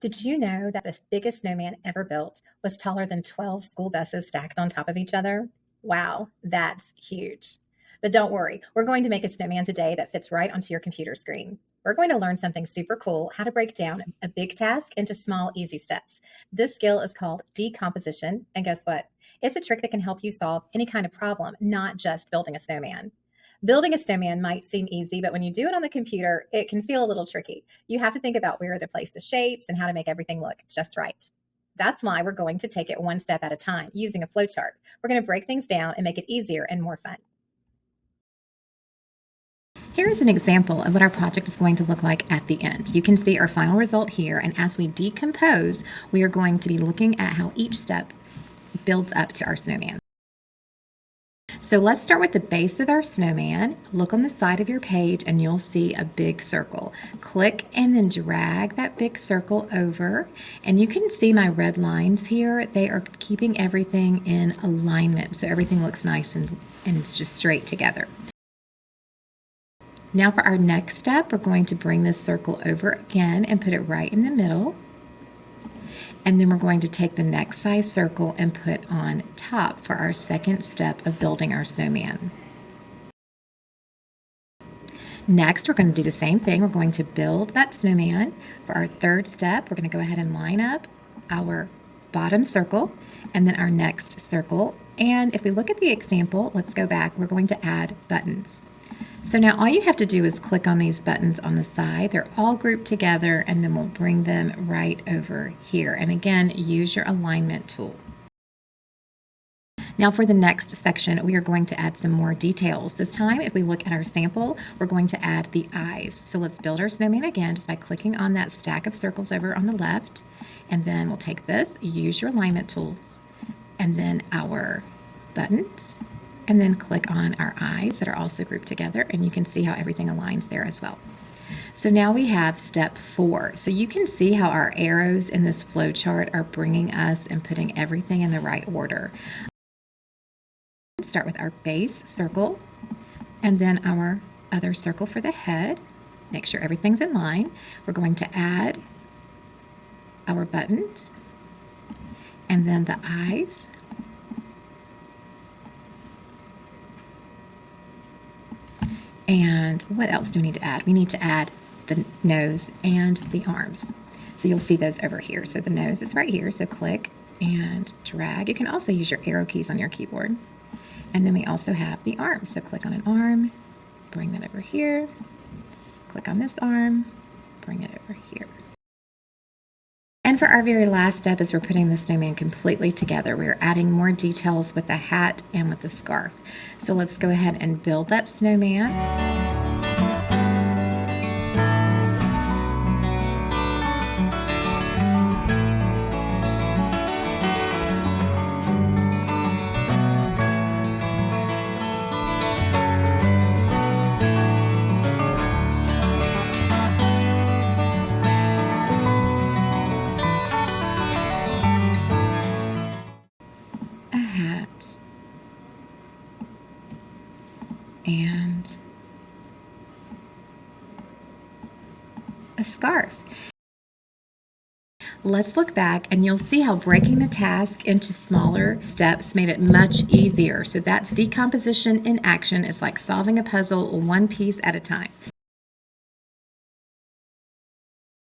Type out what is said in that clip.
Did you know that the biggest snowman ever built was taller than 12 school buses stacked on top of each other? Wow, that's huge. But don't worry, we're going to make a snowman today that fits right onto your computer screen. We're going to learn something super cool, how to break down a big task into small, easy steps. This skill is called decomposition. And guess what? It's a trick that can help you solve any kind of problem, not just building a snowman. Building a snowman might seem easy, but when you do it on the computer, it can feel a little tricky. You have to think about where to place the shapes and how to make everything look just right. That's why we're going to take it one step at a time using a flowchart. We're going to break things down and make it easier and more fun. Here's an example of what our project is going to look like at the end. You can see our final result here, and as we decompose, we are going to be looking at how each step builds up to our snowman. So let's start with the base of our snowman. Look on the side of your page and you'll see a big circle. Click and then drag that big circle over. And you can see my red lines here. They are keeping everything in alignment. So everything looks nice and it's just straight together. Now for our next step, we're going to bring this circle over again and put it right in the middle. And then we're going to take the next size circle and put on top for our second step of building our snowman. Next, we're going to do the same thing. We're going to build that snowman. For our third step, we're going to go ahead and line up our bottom circle and then our next circle. And if we look at the example, let's go back. We're going to add buttons. So now all you have to do is click on these buttons on the side. They're all grouped together, and then we'll bring them right over here. And again, use your alignment tool. Now for the next section, we are going to add some more details. This time, if we look at our sample, we're going to add the eyes. So let's build our snowman again just by clicking on that stack of circles over on the left. And then we'll take this, use your alignment tools, and then our buttons. And then click on our eyes that are also grouped together, and you can see how everything aligns there as well. So now we have step 4. So you can see how our arrows in this flow chart are bringing us and putting everything in the right order. Start with our base circle and then our other circle for the head. Make sure everything's in line. We're going to add our buttons and then the eyes. And what else do we need to add? We need to add the nose and the arms. So you'll see those over here. So the nose is right here. So click and drag. You can also use your arrow keys on your keyboard. And then we also have the arms. So click on an arm, bring that over here. Click on this arm, bring it over here. And for our very last step, as we're putting the snowman completely together, we're adding more details with the hat and with the scarf. So let's go ahead and build that snowman. And a scarf. Let's look back and you'll see how breaking the task into smaller steps made it much easier. So that's decomposition in action. It's like solving a puzzle one piece at a time.